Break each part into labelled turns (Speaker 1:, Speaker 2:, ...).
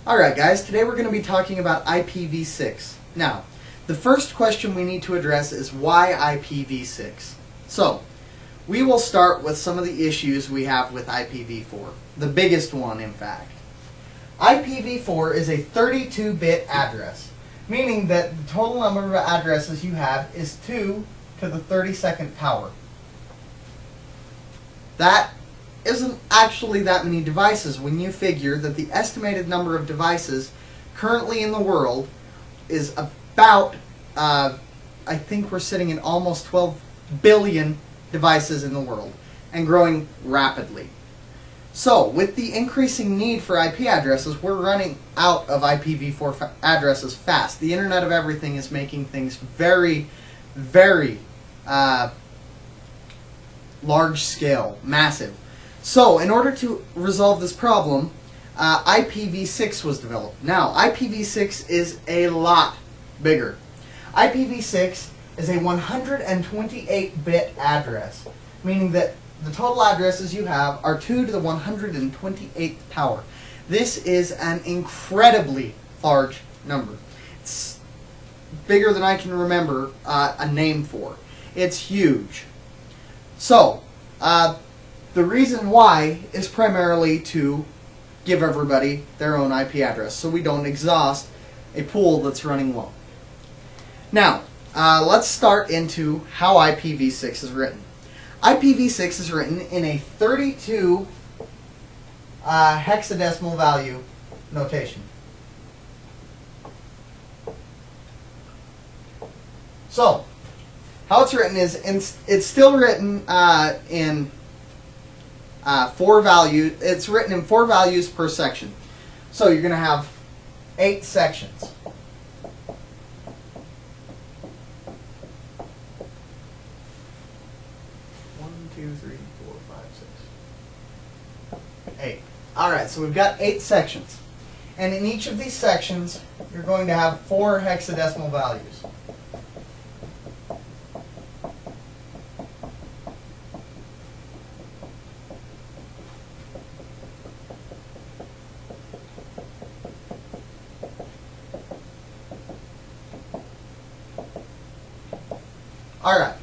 Speaker 1: Alright guys, today we're going to be talking about IPv6. Now, the first question we need to address is why IPv6? So, we will start with some of the issues we have with IPv4. The biggest one, in fact. IPv4 is a 32-bit address, meaning that the total number of addresses you have is 2 to the 32nd power. That isn't actually that many devices when you figure that the estimated number of devices currently in the world is about, I think we're sitting in almost 12 billion devices in the world, and growing rapidly. So, with the increasing need for IP addresses, we're running out of IPv4 addresses fast. The Internet of Everything is making things very, very large scale, massive. So, in order to resolve this problem, IPv6 was developed. Now, IPv6 is a lot bigger. IPv6 is a 128-bit address, meaning that the total addresses you have are 2 to the 128th power. This is an incredibly large number. It's bigger than I can remember a name for. It's huge. So, the reason why is primarily to give everybody their own IP address so we don't exhaust a pool that's running low. Now, let's start into how IPv6 is written. IPv6 is written in a 32 hexadecimal value notation. So, how it's written is it's still written in 4 values. It's written in 4 values per section. So you're going to have 8 sections. Alright, so we've got 8 sections. And in each of these sections, you're going to have 4 hexadecimal values. Alright.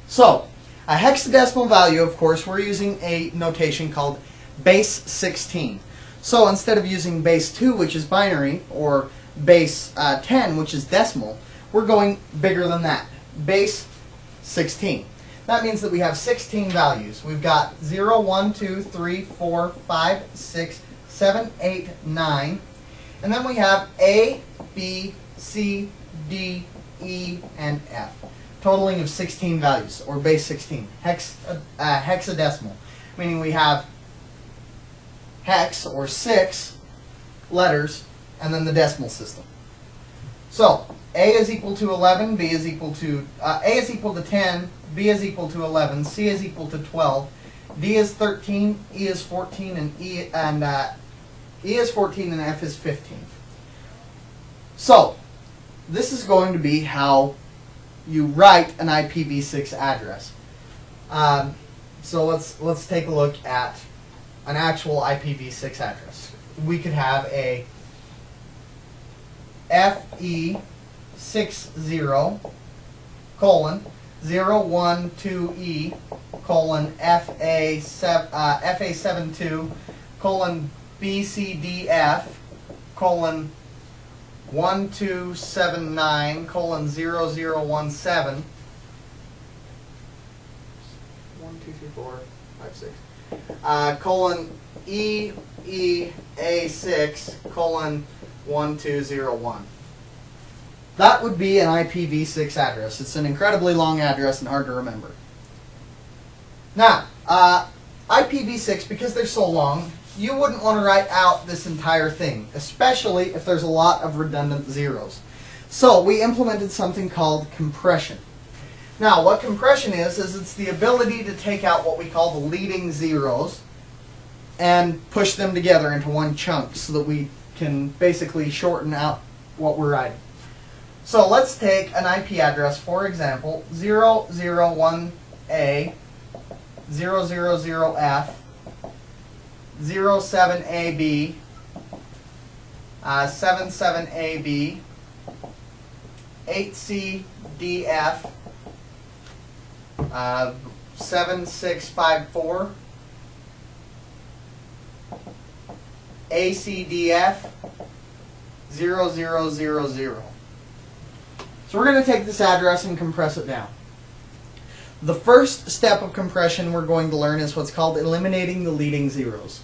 Speaker 1: So, a hexadecimal value, of course, we're using a notation called base 16. So instead of using base 2, which is binary, or base 10, which is decimal, we're going bigger than that. Base 16. That means that we have 16 values. We've got 0, 1, 2, 3, 4, 5, 6, 7, 8, 9. And then we have A, B, C, D, E, and F. Totaling of 16 values, or base 16. Hexadecimal. Meaning we have hex, or 6 letters, and then the decimal system. So, A is equal to 11, B is equal to, A is equal to 10, B is equal to 11, C is equal to 12, D is 13, E is 14, and E is 14, and F is 15. So, this is going to be how you write an IPv6 address. So let's take a look at an actual IPv6 address. We could have a FE60 colon 012E colon FA72 colon BCDF colon 1279 colon 0017 1, 2, 3, 4, 5, 6 colon EEA6 colon 1201. That would be an IPv6 address. It's an incredibly long address and hard to remember. Now, IPv6, because they're so long, you wouldn't want to write out this entire thing, especially if there's a lot of redundant zeros. So we implemented something called compression. Now, what compression is it's the ability to take out what we call the leading zeros and push them together into one chunk so that we can basically shorten out what we're writing. So let's take an IP address, for example, 001A, 000F, 07AB, 77AB, 8CDF, 7654, ACDF, 0000. So we're going to take this address and compress it down. The first step of compression we're going to learn is what's called eliminating the leading zeros.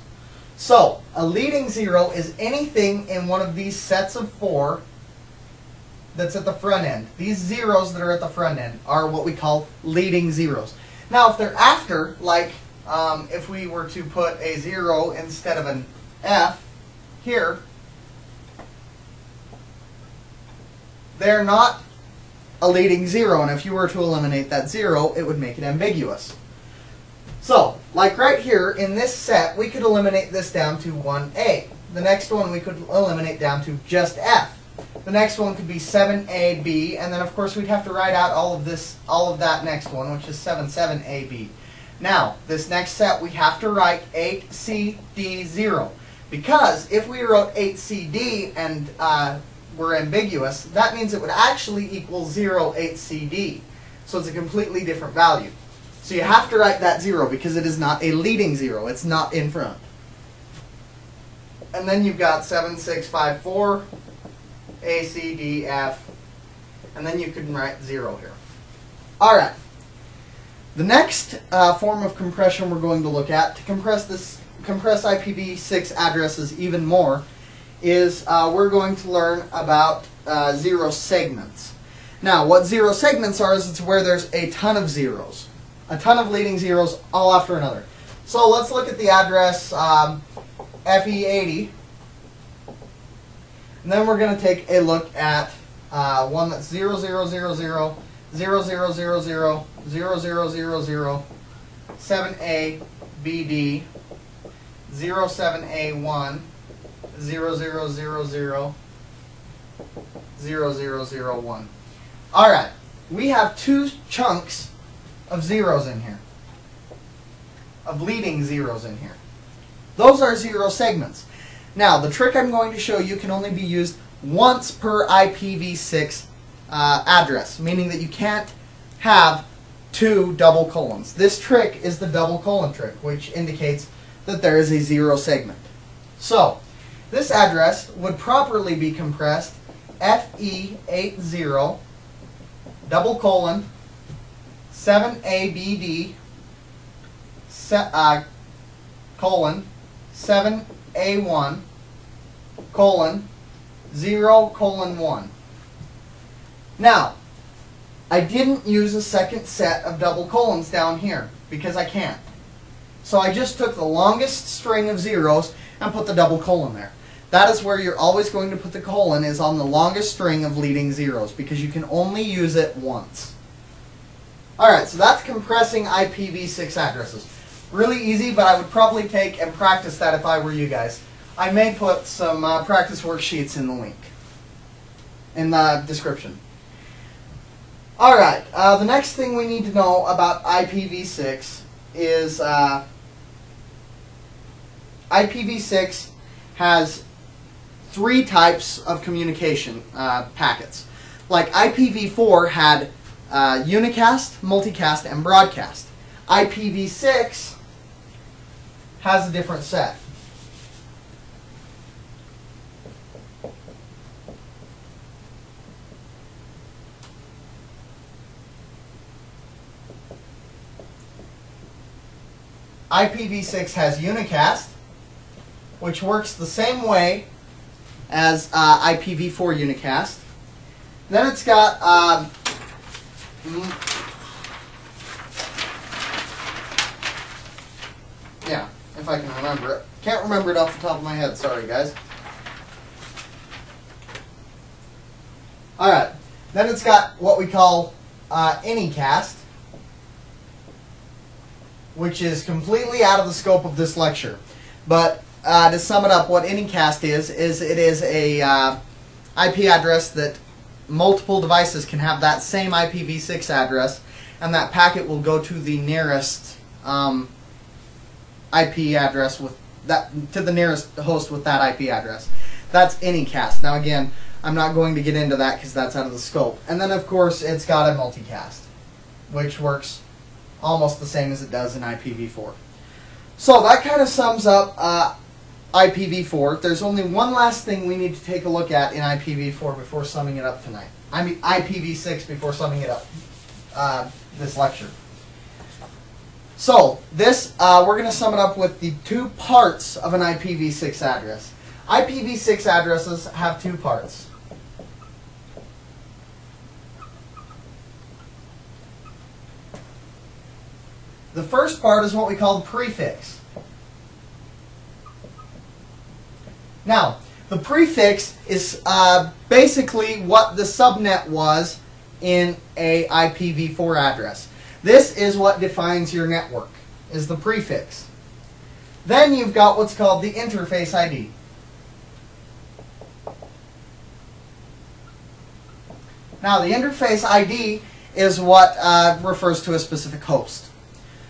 Speaker 1: So, a leading zero is anything in one of these sets of 4 that's at the front end. These zeros that are at the front end are what we call leading zeros. Now, if they're after, like if we were to put a 0 instead of an F here, they're not a leading zero, and if you were to eliminate that 0, it would make it ambiguous. So, like right here, in this set, we could eliminate this down to 1A. The next one we could eliminate down to just F. The next one could be 7AB, and then of course we'd have to write out all of that next one, which is 77AB. Now, this next set we have to write 8CD0, because if we wrote 8CD and were ambiguous, that means it would actually equal 08CD. So it's a completely different value. So you have to write that 0 because it is not a leading 0. It's not in front. And then you've got 7654, ACDF, and then you can write 0 here. Alright. The next form of compression we're going to look at to compress IPv6 addresses even more is we're going to learn about 0 segments. Now, what 0 segments are is it's where there's a ton of zeros. A ton of leading zeros all after another. So let's look at the address FE80. And then we're going to take a look at one that's 0000, 0000, 0000, 7A, BD, 07A1, 0000, 0001. Alright, we have 2 chunks of zeros in here, of leading zeros in here. Those are 0 segments. Now, the trick I'm going to show you can only be used once per IPv6 address, meaning that you can't have 2 double colons. This trick is the double colon trick, which indicates that there is a 0 segment. So, this address would properly be compressed FE80 double colon 7ABD colon 7A1 colon 0 colon 1. Now, I didn't use a second set of double colons down here because I can't. So I just took the longest string of zeros and put the double colon there. That is where you're always going to put the colon, is on the longest string of leading zeros, because you can only use it once. Alright, so that's compressing IPv6 addresses. Really easy, but I would probably take and practice that if I were you guys. I may put some practice worksheets in the link, in the description. Alright, the next thing we need to know about IPv6 is IPv6 has 3 types of communication packets. Like IPv4 had unicast, multicast, and broadcast. IPv6 has a different set. IPv6 has unicast, which works the same way as IPv4 unicast. Then it's got yeah, if I can remember it. Can't remember it off the top of my head, sorry guys. Alright, then it's got what we call anycast, which is completely out of the scope of this lecture. But to sum it up, what anycast is it is a IP address that multiple devices can have that same IPv6 address, and that packet will go to the nearest IP address with that, to the nearest host with that IP address. That's anycast. Now again, I'm not going to get into that because that's out of the scope. And then of course it's got a multicast, which works almost the same as it does in IPv4. So that kind of sums up IPv4. There's only one last thing we need to take a look at in IPv4 before summing it up tonight. I mean IPv6 before summing it up this lecture. So this we're going to sum it up with the two parts of an IPv6 address. IPv6 addresses have two parts. The first part is what we call the prefix. Now, the prefix is basically what the subnet was in a IPv4 address. This is what defines your network, is the prefix. Then you've got what's called the interface ID. Now, the interface ID is what refers to a specific host.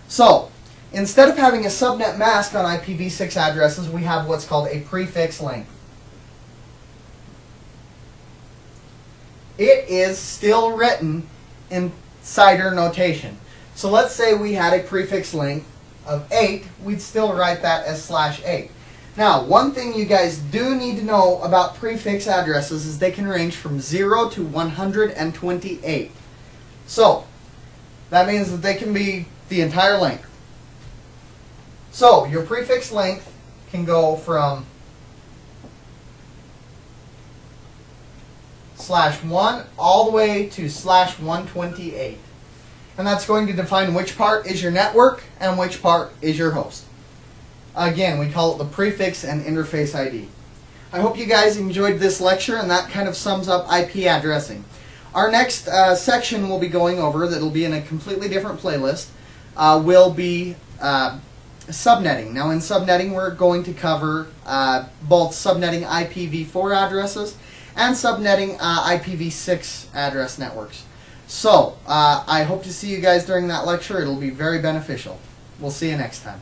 Speaker 1: So, instead of having a subnet mask on IPv6 addresses, we have what's called a prefix length. It is still written in CIDR notation. So let's say we had a prefix length of 8, we'd still write that as /8. Now, one thing you guys do need to know about prefix addresses is they can range from 0 to 128. So, that means that they can be the entire length. So, your prefix length can go from /1 all the way to /128. And that's going to define which part is your network and which part is your host. Again, we call it the prefix and interface ID. I hope you guys enjoyed this lecture, and that kind of sums up IP addressing. Our next section we'll be going over, that'll be in a completely different playlist, will be subnetting. Now in subnetting we're going to cover both subnetting IPv4 addresses and subnetting IPv6 address networks. So, I hope to see you guys during that lecture. It'll be very beneficial. We'll see you next time.